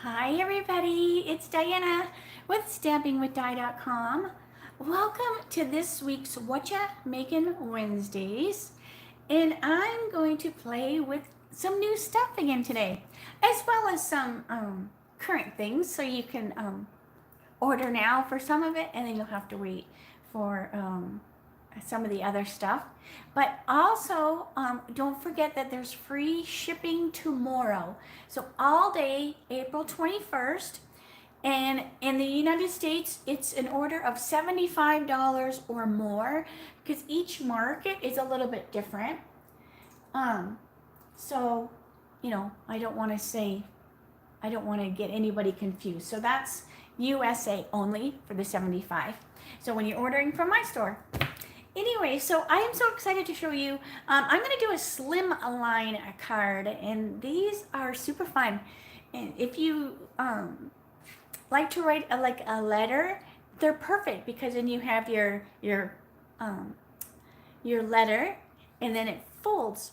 Hi everybody, it's Diana with stampingwithdie.com. Welcome to this week's Whatcha Makin Wednesdays. And I'm going to play with some new stuff again today, as well as some current things, so you can order now for some of it, and then you'll have to wait for some of the other stuff. But also, don't forget that there's free shipping tomorrow. So all day, April 21st. And in the United States, it's an order of $75 or more, because each market is a little bit different. So, I don't want to get anybody confused. So that's USA only for the 75. So when you're ordering from my store. Anyway, so I am so excited to show you. I'm going to do a Slimline card, and these are super fun. And if you like to write a letter, they're perfect, because then you have your letter, and then it folds.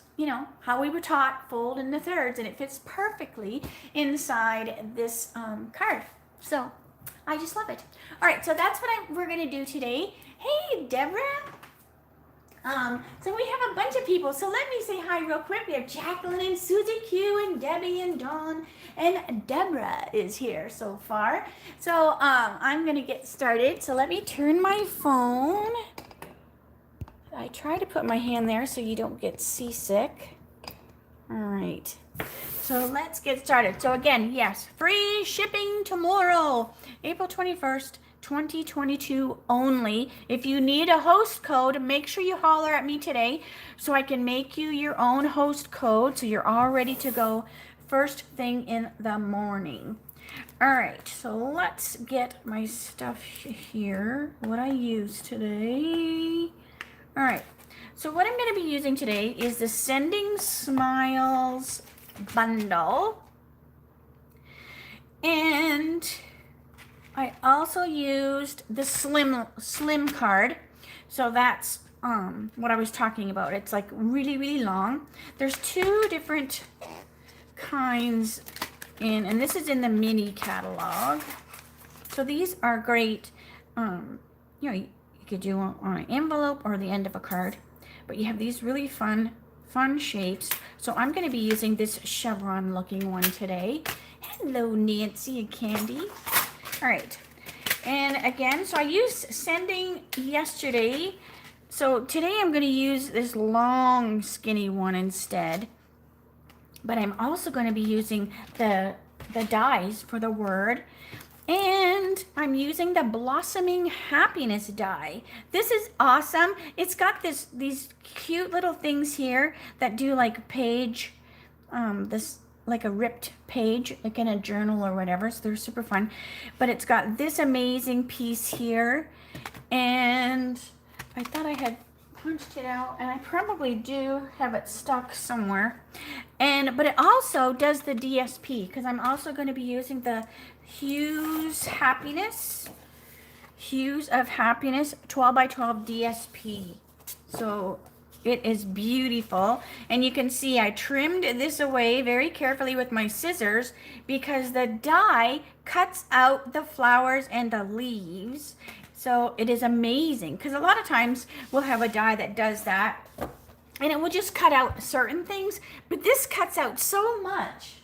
How we were taught, fold into thirds, and it fits perfectly inside this card. So I just love it. All right, so that's what we're going to do today. Hey, Deborah. So we have a bunch of people. So let me say hi real quick. We have Jacqueline and Susie Q and Debbie and Dawn, and Deborah is here so far. So I'm going to get started. So let me turn my phone. I try to put my hand there so you don't get seasick. All right. So let's get started. So again, yes, free shipping tomorrow, April 21st. 2022 only. If you need a host code, make sure you holler at me today so I can make you your own host code, so you're all ready to go first thing in the morning. All right, so let's get my stuff here, what I use today. All right, so what I'm going to be using today is the Sending Smiles bundle, and I also used the slim card. So that's what I was talking about. It's like really long. There's two different kinds and this is in the mini catalog. So these are great. You could do on an envelope or the end of a card, but you have these really fun shapes. So I'm going to be using this chevron looking one today. Hello, Nancy and Candy. All right, and again, so I used Sending yesterday. So today I'm going to use this long, skinny one instead. But I'm also going to be using the dies for the word. And I'm using the Blossoming Happiness die. This is awesome. It's got these cute little things here that do like page, like a ripped page, like in a journal or whatever. So they're super fun. But it's got this amazing piece here. And I thought I had punched it out, and I probably do have it stuck somewhere. But it also does the DSP, because I'm also going to be using the Hues of Happiness 12 by 12 DSP. So it is beautiful, and you can see I trimmed this away very carefully with my scissors, because the die cuts out the flowers and the leaves. So it is amazing, because a lot of times we'll have a die that does that, and it will just cut out certain things, but this cuts out so much.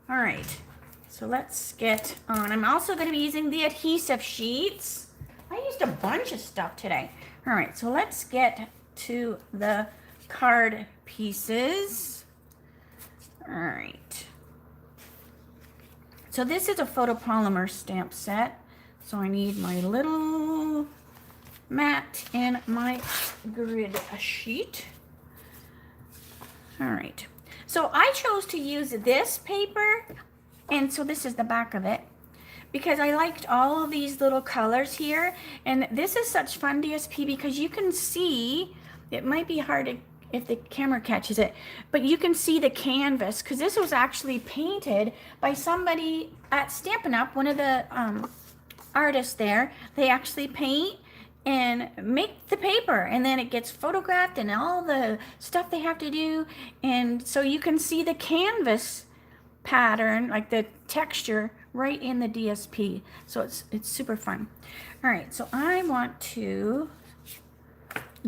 All right, so let's get on. I'm also going to be using the adhesive sheets. I used a bunch of stuff today. All right, so let's get to the card pieces. All right. So this is a photopolymer stamp set. So I need my little mat and my grid sheet. All right. So I chose to use this paper, and so this is the back of it, because I liked all of these little colors here. And this is such fun DSP, because you can see, it might be hard if the camera catches it, but you can see the canvas, because this was actually painted by somebody at Stampin' Up, one of the artists there. They actually paint and make the paper, and then it gets photographed and all the stuff they have to do. And so you can see the canvas pattern, like the texture right in the DSP. So it's super fun. All right, so I want to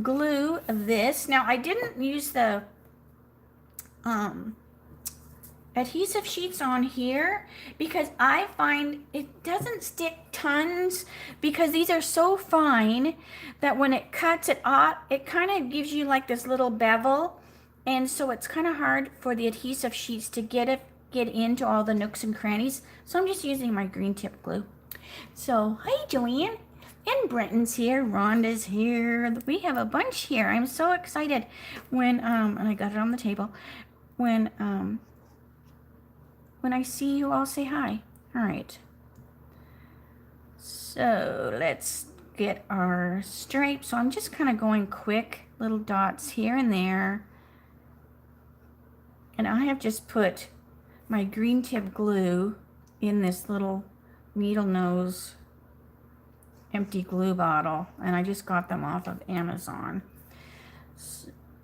glue this. Now I didn't use the adhesive sheets on here because I find it doesn't stick tons because these are so fine that when it cuts it off, it kind of gives you like this little bevel, and so it's kind of hard for the adhesive sheets to get into all the nooks and crannies. So I'm just using my green tip glue. So hi Joanne, and Brenton's here, Rhonda's here. We have a bunch here. I'm so excited when and I got it on the table. When I see you, I'll say hi. All right. So let's get our stripes. So I'm just kind of going quick, little dots here and there. And I have just put my green tip glue in this little needle nose empty glue bottle. And I just got them off of Amazon.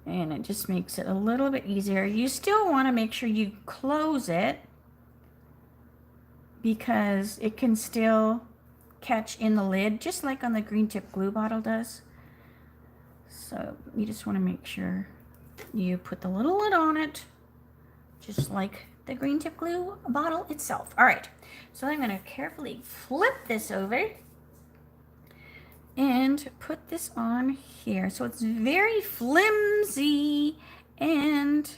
And it just makes it a little bit easier. You still want to make sure you close it, because it can still catch in the lid, just like on the green tip glue bottle does. So you just want to make sure you put the little lid on it, just like the green tip glue bottle itself. All right, so I'm going to carefully flip this over and put this on here. So it's very flimsy and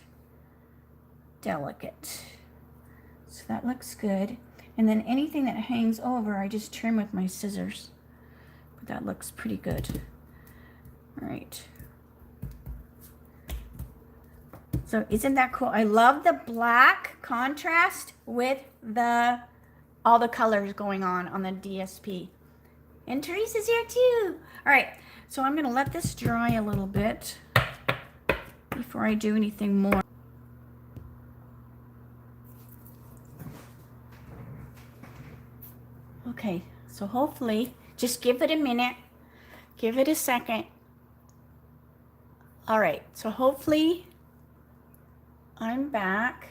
delicate. So that looks good. And then anything that hangs over, I just trim with my scissors. But that looks pretty good. All right. So isn't that cool? I love the black contrast with all the colors going on the DSP. And Teresa's here too. All right, so I'm gonna let this dry a little bit before I do anything more. Okay, so hopefully, just give it a minute, give it a second. All right, so hopefully I'm back.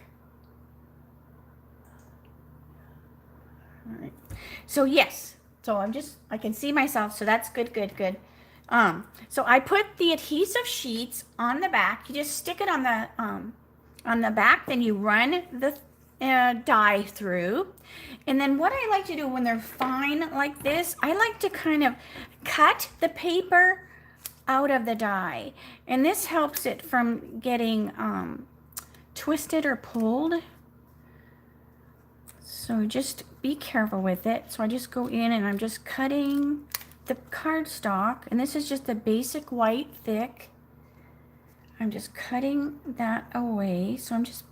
All right, so yes, so I can see myself, so that's good, good, good. So I put the adhesive sheets on the back. You just stick it on the back, then you run the dye through. And then what I like to do when they're fine like this, I like to kind of cut the paper out of the dye. And this helps it from getting twisted or pulled. So just be careful with it. So I just go in and I'm just cutting the cardstock. And this is just the basic white thick. I'm just cutting that away. So I'm just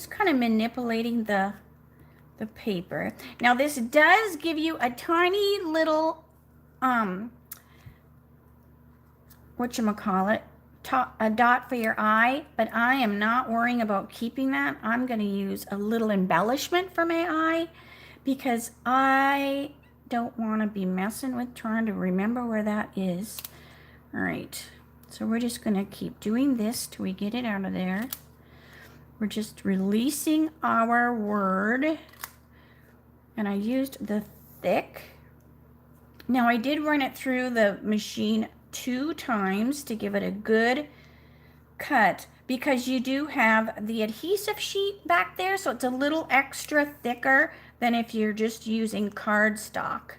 kind of manipulating the paper. Now this does give you a tiny little whatchamacallit, a dot for your eye, but I am not worrying about keeping that. I'm going to use a little embellishment for my eye because I don't want to be messing with trying to remember where that is. All right, so we're just going to keep doing this till we get it out of there. We're just releasing our word, and I used the thick. Now I did run it through the machine 2 times to give it a good cut because you do have the adhesive sheet back there, so it's a little extra thicker than if you're just using cardstock.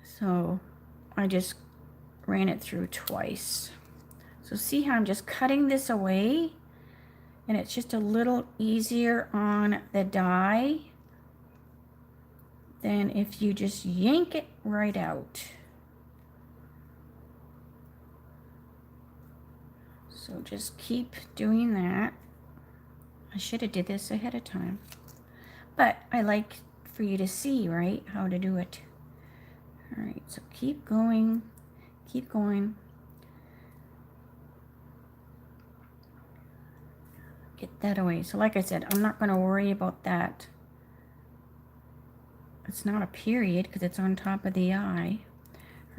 So I just ran it through twice. So see how I'm just cutting this away, and it's just a little easier on the die than if you just yank it right out. So just keep doing that. I should have did this ahead of time, but I like for you to see, right, how to do it. All right, so keep going, keep going. Get that away. So like I said, I'm not going to worry about that. It's not a period because it's on top of the eye.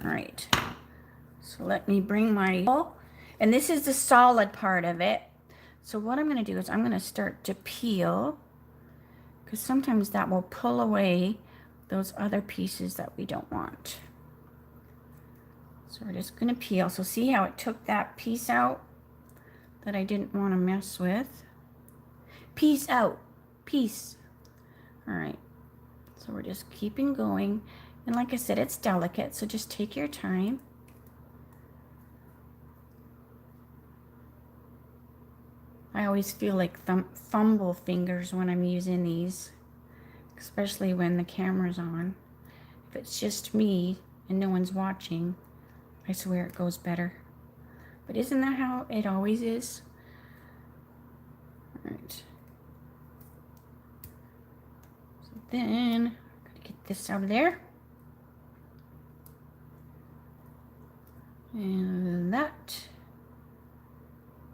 All right, so let me bring my, and this is the solid part of it. So what I'm going to do is I'm going to start to peel, because sometimes that will pull away those other pieces that we don't want. So we're just going to peel. So see how it took that piece out that I didn't want to mess with? Piece out. Piece. All right. So we're just keeping going. And like I said, it's delicate, so just take your time. I always feel like fumble fingers when I'm using these, especially when the camera's on. If it's just me and no one's watching, I swear it goes better. But isn't that how it always is? All right. So then, I'm gonna get this out of there. And that.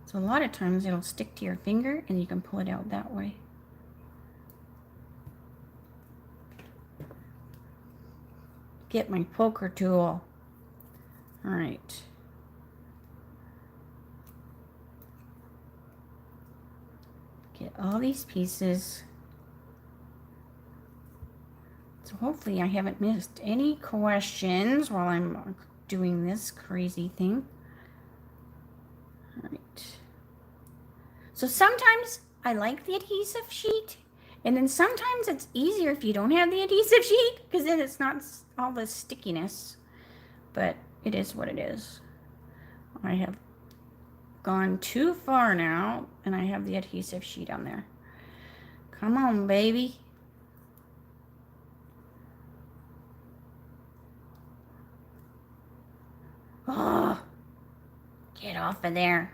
So a lot of times it'll stick to your finger and you can pull it out that way. Get my poker tool. All right. Get all these pieces. So hopefully I haven't missed any questions while I'm doing this crazy thing. All right. So sometimes I like the adhesive sheet, and then sometimes it's easier if you don't have the adhesive sheet, because then it's not all the stickiness. But it is what it is. I have gone too far now, and I have the adhesive sheet on there. Come on, baby. Oh, get off of there.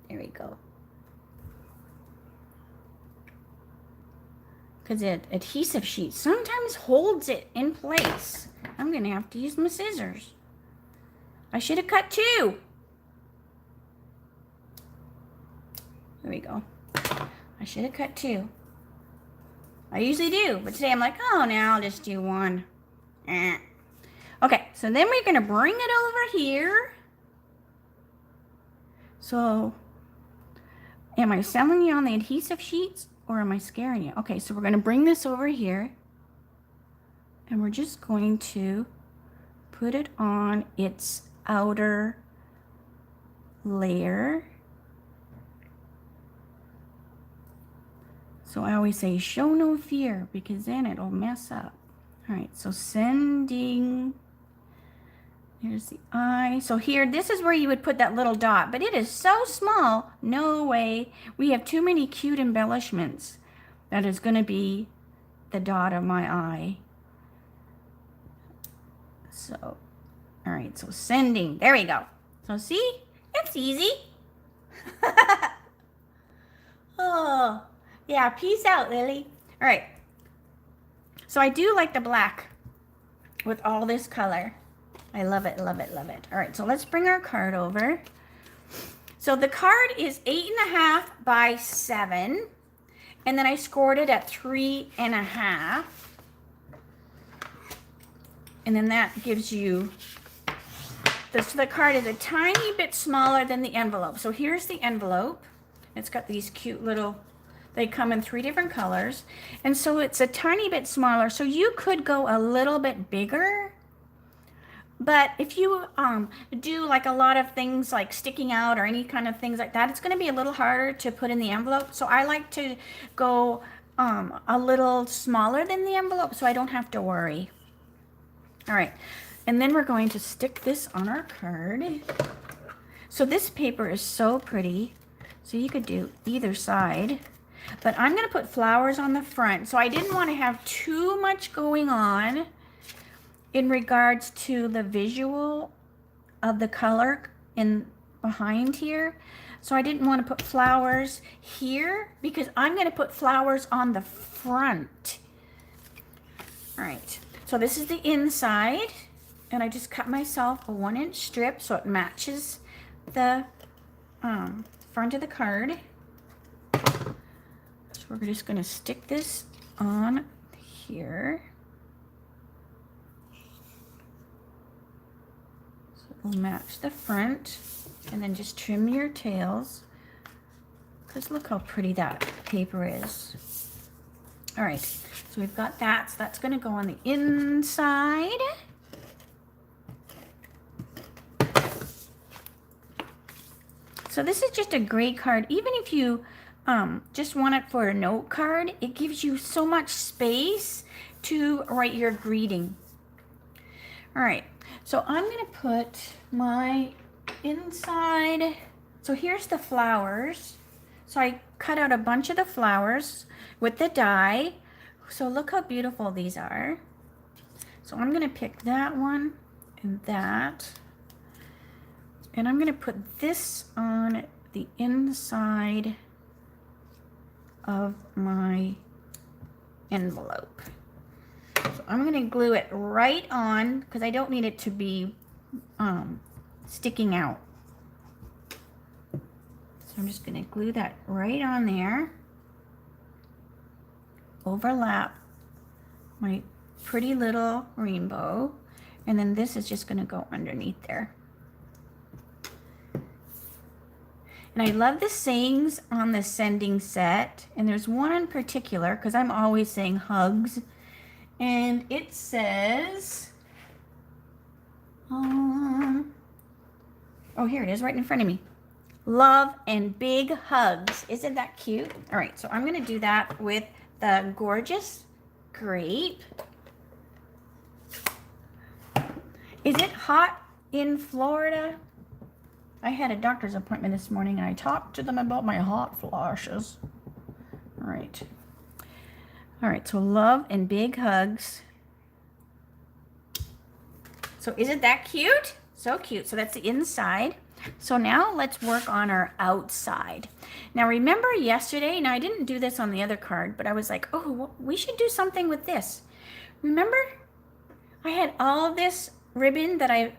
There we go. Because the adhesive sheet sometimes holds it in place. I'm going to have to use my scissors. I should have cut two. There we go. I should have cut two. I usually do, but today I'm like, oh, now I'll just do one. Okay, so then we're going to bring it over here. So, am I selling you on the adhesive sheets or am I scaring you? Okay, so we're going to bring this over here. And we're just going to put it on its outer layer. So I always say, show no fear, because then it'll mess up. All right, so sending. Here's the eye. So here, this is where you would put that little dot, but it is so small. No way. We have too many cute embellishments. That is going to be the dot of my eye. So, all right, so sending. There we go. So see, it's easy. Oh, yeah, peace out, Lily. All right. So I do like the black with all this color. I love it, love it, love it. All right, so let's bring our card over. So the card is 8.5 by 7. And then I scored it at 3.5. And then that gives you, the card is a tiny bit smaller than the envelope. So here's the envelope. It's got these cute little, they come in 3 different colors. And so it's a tiny bit smaller. So you could go a little bit bigger. But if you do like a lot of things like sticking out or any kind of things like that, it's going to be a little harder to put in the envelope. So I like to go a little smaller than the envelope so I don't have to worry. All right, and then we're going to stick this on our card. So this paper is so pretty. So you could do either side. But I'm going to put flowers on the front. So I didn't want to have too much going on in regards to the visual of the color in behind here. So I didn't want to put flowers here because I'm going to put flowers on the front. All right, so this is the inside, and I just cut myself a 1-inch strip so it matches the front of the card. So we're just going to stick this on here. So it'll match the front, and then just trim your tails because look how pretty that paper is. All right, so we've got that. So that's going to go on the inside. So this is just a great card. Even if you just want it for a note card, it gives you so much space to write your greeting. All right, so I'm going to put my inside. So here's the flowers. So I cut out a bunch of the flowers with the die. So look how beautiful these are. So I'm going to pick that one and that. And I'm going to put this on the inside of my envelope. So I'm going to glue it right on because I don't need it to be sticking out. So I'm just going to glue that right on there. Overlap my pretty little rainbow. And then this is just going to go underneath there. And I love the sayings on the sending set. And there's one in particular, because I'm always saying hugs. And it says, oh, here it is right in front of me. Love and big hugs. Isn't that cute? All right, so I'm going to do that with the gorgeous grape. Is it hot in Florida? I had a doctor's appointment this morning and I talked to them about my hot flashes. All right. All right, so love and big hugs. So isn't that cute? So cute. So that's the inside. So now let's work on our outside. Now remember yesterday, now I didn't do this on the other card, but I was like, oh, we should do something with this. Remember I had all of this ribbon that I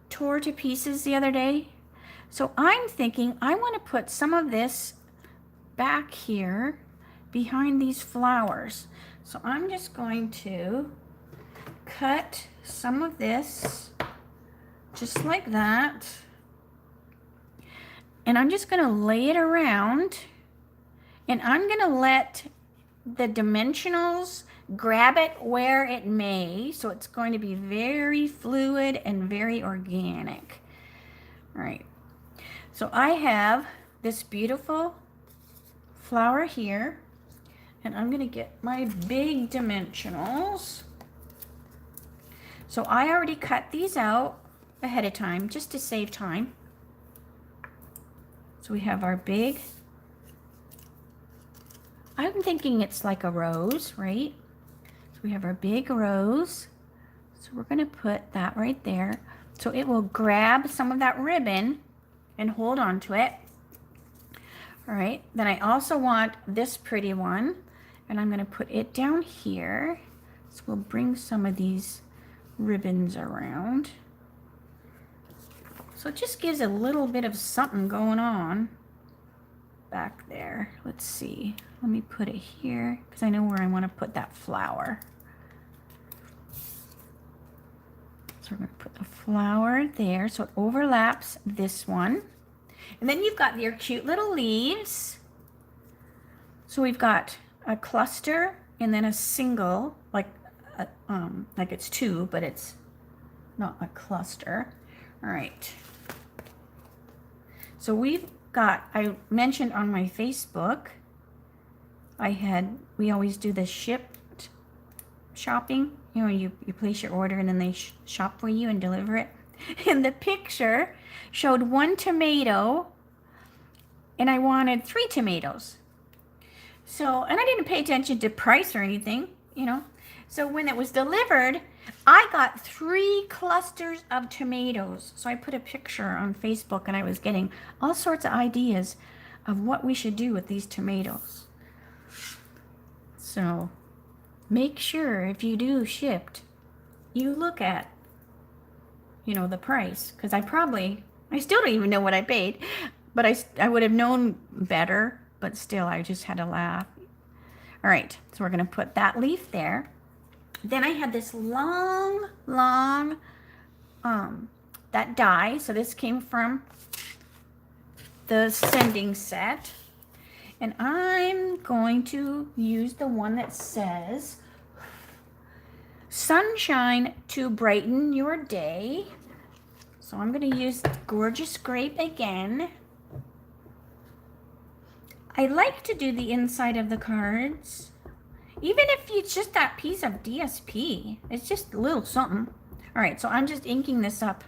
tore to pieces the other day? So I'm thinking I want to put some of this back here behind these flowers. So I'm just going to cut some of this just like that. And I'm just going to lay it around. And I'm going to let the dimensionals grab it where it may. So it's going to be very fluid and very organic. All right. So I have this beautiful flower here. And I'm going to get my big dimensionals. So I already cut these out ahead of time just to save time. So we have our big, I'm thinking it's like a rose, right? So we have our big rose. So we're going to put that right there. So it will grab some of that ribbon and hold on to it. All right. Then I also want this pretty one. And I'm going to put it down here. So we'll bring some of these ribbons around. So it just gives a little bit of something going on back there. Let's see. Let me put it here because I know where I want to put that flower. So we're going to put the flower there so it overlaps this one. And then you've got your cute little leaves. So we've got a cluster and then a single, like it's two, but it's not a cluster. All right. So we've got, I mentioned on my Facebook, we always do the shipped shopping. You know, you place your order and then they shop for you and deliver it. And the picture showed 1 tomato and I wanted 3 tomatoes. So, and I didn't pay attention to price or anything, you know. So when it was delivered, I got 3 clusters of tomatoes. So I put a picture on Facebook and I was getting all sorts of ideas of what we should do with these tomatoes. So make sure if you do shipped, you look at, you know, the price. Because I still don't even know what I paid. But I would have known better. But still, I just had to laugh. All right, so we're going to put that leaf there. Then I had this long, that die. So this came from the sending set. And I'm going to use the one that says, sunshine to brighten your day. So I'm going to use Gorgeous Grape again. I like to do the inside of the cards, even if it's just that piece of DSP. It's just a little something. All right, so I'm just inking this up.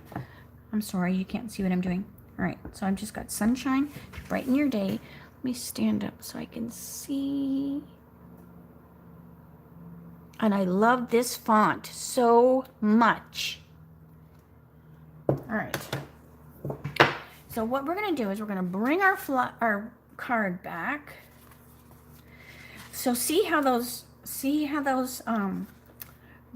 I'm sorry, you can't see what I'm doing. All right, so I've just got sunshine to brighten your day. Let me stand up so I can see. And I love this font so much. All right. So what we're going to do is we're going to bring our card back. So see how those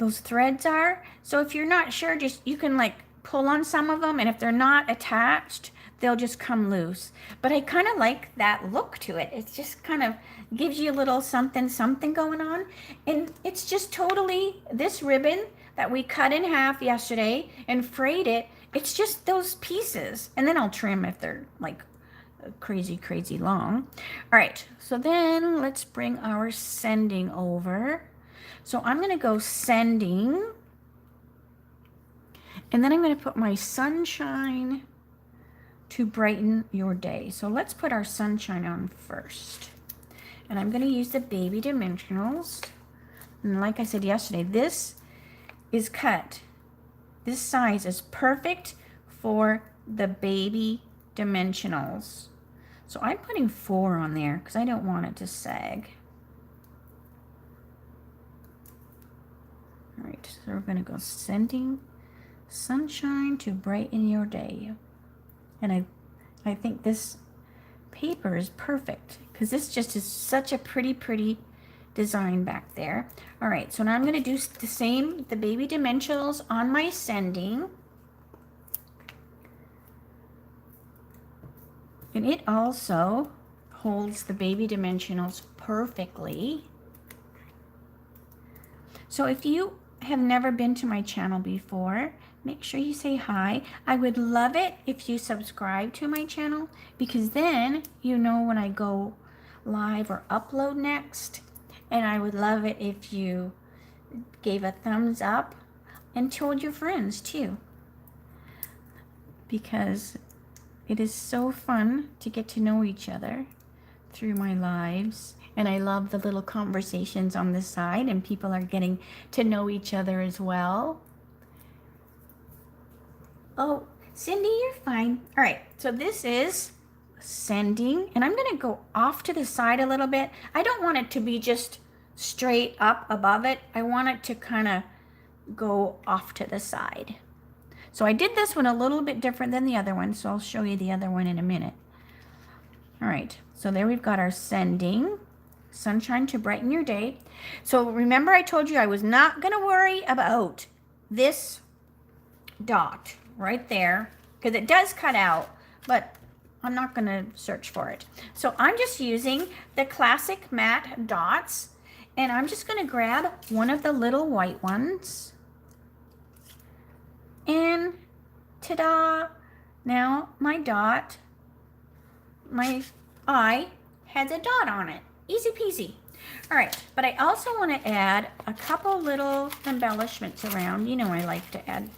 threads are? So if you're not sure, just you can like pull on some of them, and if they're not attached, they'll just come loose. But I kind of like that look to it. It just kind of gives you a little something going on. And it's just totally this ribbon that we cut in half yesterday and frayed it. It's just those pieces. And then I'll trim if they're like crazy long. All right, so then let's bring our sending over. So I'm going to go sending, and then I'm going to put my sunshine to brighten your day. So let's put our sunshine on first. And I'm going to use the baby dimensionals. And like I said yesterday, this is cut. This size is perfect for the baby dimensionals. So I'm putting 4 on there because I don't want it to sag. All right, so we're going to go sending sunshine to brighten your day. And I think this paper is perfect because this just is such a pretty design back there. All right, so now I'm going to do the same, the baby dimensionals on my sending. And it also holds the baby dimensionals perfectly. So if you have never been to my channel before, make sure you say hi. I would love it if you subscribe to my channel, because then you know when I go live or upload next. And I would love it if you gave a thumbs up and told your friends too, because it is so fun to get to know each other through my lives. And I love the little conversations on the side, and people are getting to know each other as well. Oh, Cindy, you're fine. All right, so this is sending, and I'm going to go off to the side a little bit. I don't want it to be just straight up above it. I want it to kind of go off to the side. So I did this one a little bit different than the other one, so I'll show you the other one in a minute. All right, so there we've got our sending, sunshine to brighten your day. So remember I told you I was not going to worry about this dot right there, because it does cut out, but I'm not going to search for it. So I'm just using the classic matte dots, and I'm just going to grab one of the little white ones. And ta-da! Now my dot, my eye has a dot on it. Easy peasy. All right, but I also want to add a couple little embellishments around. You know I like to add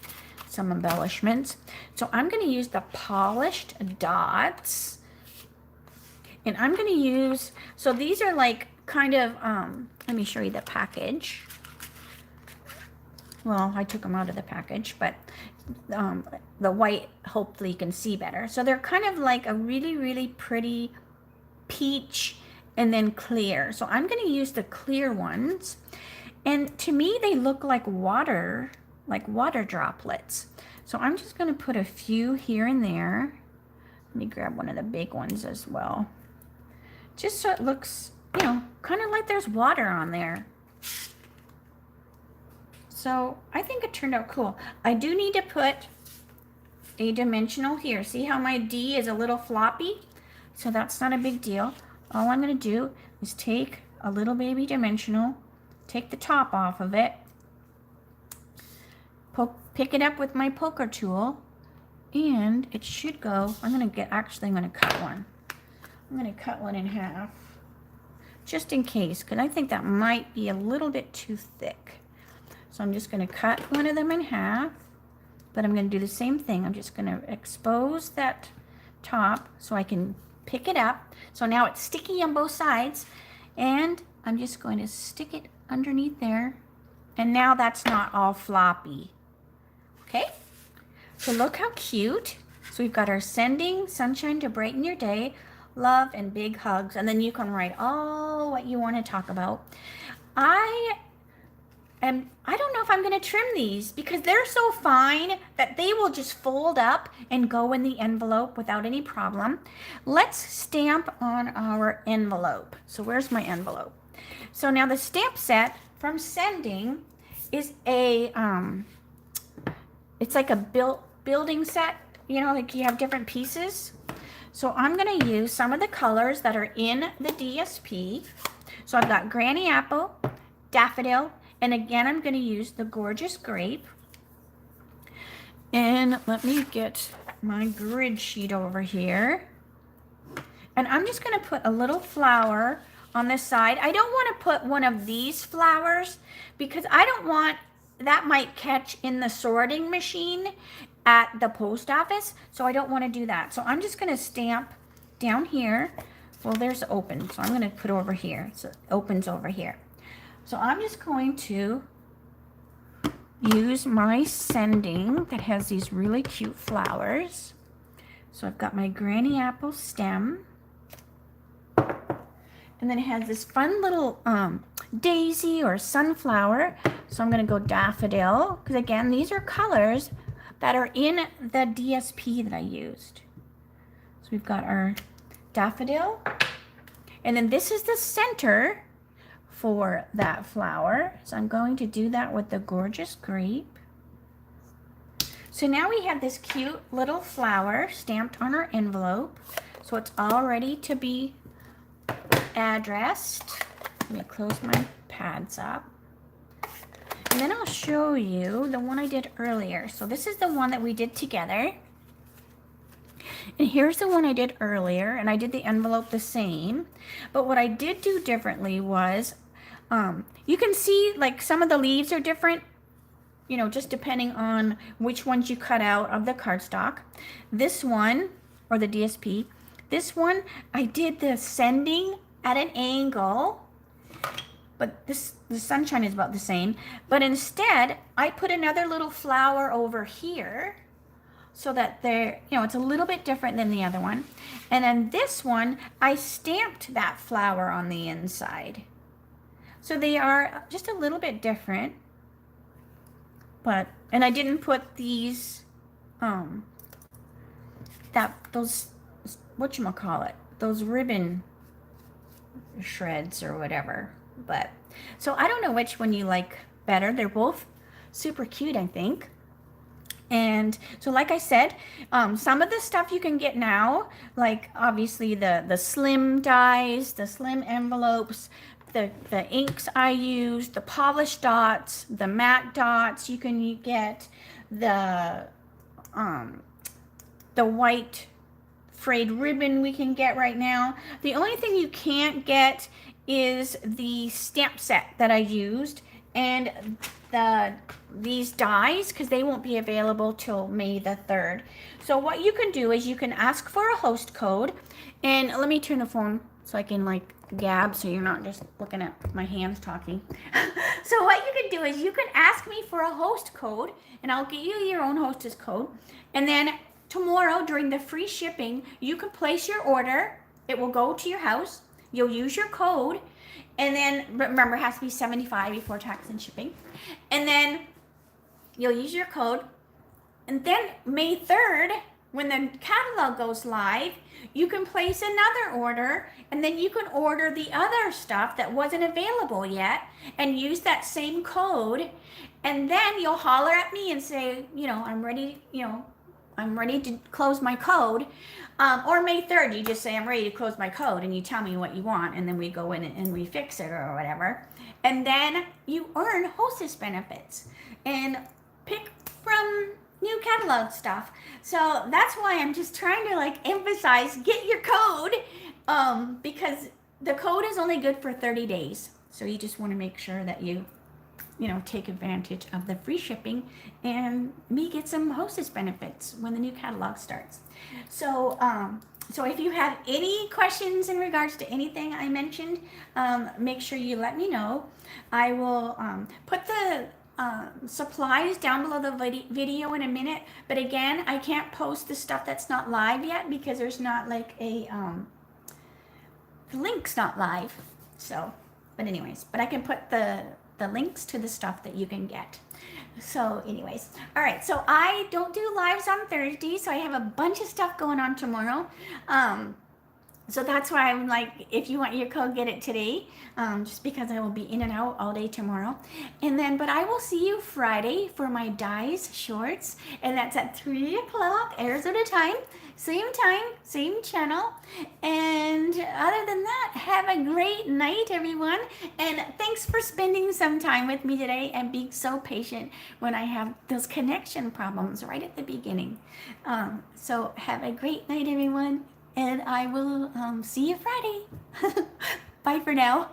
some embellishments. So I'm going to use the polished dots. And I'm going to use, so these are like kind of, let me show you the package. Well, I took them out of the package, but the white, hopefully you can see better. So they're kind of like a really pretty peach and then clear. So I'm going to use the clear ones. And to me, they look like water droplets. So I'm just going to put a few here and there. Let me grab one of the big ones as well. Just so it looks, you know, kind of like there's water on there. So I think it turned out cool. I do need to put a dimensional here. See how my D is a little floppy? So that's not a big deal. All I'm going to do is take a little baby dimensional, take the top off of it, pick it up with my poker tool, And it should go, I'm gonna cut one. I'm gonna cut one in half, just in case, because I think that might be a little bit too thick. So I'm just gonna cut one of them in half, but I'm gonna do the same thing. I'm just gonna expose that top so I can pick it up. So now it's sticky on both sides, and I'm just going to stick it underneath there. And now that's not all floppy, okay? So look how cute. So we've got our sending sunshine to brighten your day, love and big hugs. And then you can write all what you want to talk about. I don't know if I'm going to trim these because they're so fine that they will just fold up and go in the envelope without any problem. Let's stamp on our envelope. So where's my envelope? So now the stamp set from sending is a, it's like a building set, you know, like you have different pieces. So I'm going to use some of the colors that are in the DSP. So I've got Granny Apple, Daffodil, and again, I'm going to use the Gorgeous Grape. And let me get my grid sheet over here. And I'm just going to put a little flower on this side. I don't want to put one of these flowers because I don't want, that might catch in the sorting machine at the post office. So I don't want to do that. So I'm just going to stamp down here. Well, there's open. So I'm going to put over here. So it opens over here. So I'm just going to use my sending that has these really cute flowers. So I've got my Granny Apple stem. And then it has this fun little daisy or sunflower. So I'm going to go daffodil. Because again, these are colors that are in the DSP that I used. So we've got our daffodil. And then this is the center for that flower. So I'm going to do that with the Gorgeous Grape. So now we have this cute little flower stamped on our envelope. So it's all ready to be addressed. Let me close my pads up. And then I'll show you the one I did earlier. So this is the one that we did together. And here's the one I did earlier, and I did the envelope the same. But what I did do differently was, you can see like some of the leaves are different, you know, just depending on which ones you cut out of the cardstock. This one, or the DSP, this one, I did the sending at an angle, but the sunshine is about the same. But instead, I put another little flower over here so that they're, you know, it's a little bit different than the other one. And then this one, I stamped that flower on the inside. So they are just a little bit different. But, and I didn't put these, those, whatchamacallit, those ribbon shreds or whatever. But, so I don't know which one you like better. They're both super cute, I think. And so like I said, some of the stuff you can get now, like obviously the slim dies, the slim envelopes, the inks I use, the polished dots, the matte dots. You can get the white frayed ribbon we can get right now. The only thing you can't get is the stamp set that I used and these dies, because they won't be available till May the 3rd. So what you can do is you can ask for a host code, and let me turn the phone so I can like gab so you're not just looking at my hands talking. So what you can do is you can ask me for a host code, and I'll get you your own hostess code, and then tomorrow during the free shipping you can place your order. It will go to your house. You'll use your code, and then remember it has to be $75 before tax and shipping, and then you'll use your code, and then May 3rd, when the catalog goes live, you can place another order, and then you can order the other stuff that wasn't available yet and use that same code, and then you'll holler at me and say, you know, I'm ready, you know, I'm ready to close my code. Or May 3rd, you just say, I'm ready to close my code, and you tell me what you want, and then we go in and we fix it or whatever. And then you earn hostess benefits and pick from, new catalog stuff. So that's why I'm just trying to like emphasize, get your code, because the code is only good for 30 days. So you just want to make sure that you take advantage of the free shipping and me get some hostess benefits when the new catalog starts. So, so if you have any questions in regards to anything I mentioned, make sure you let me know. I will put the supplies down below the video in a minute. But again, I can't post the stuff that's not live yet because there's not like a, the link's not live. So, but anyways, but I can put the links to the stuff that you can get. So anyways, all right, so I don't do lives on Thursday, so I have a bunch of stuff going on tomorrow. So that's why I'm like, if you want your code, get it today, just because I will be in and out all day tomorrow. And then, but I will see you Friday for my Dies shorts, and that's at 3 o'clock Arizona time, same channel. And other than that, have a great night, everyone. And thanks for spending some time with me today and being so patient when I have those connection problems right at the beginning. So have a great night, everyone. And I will see you Friday. Bye for now.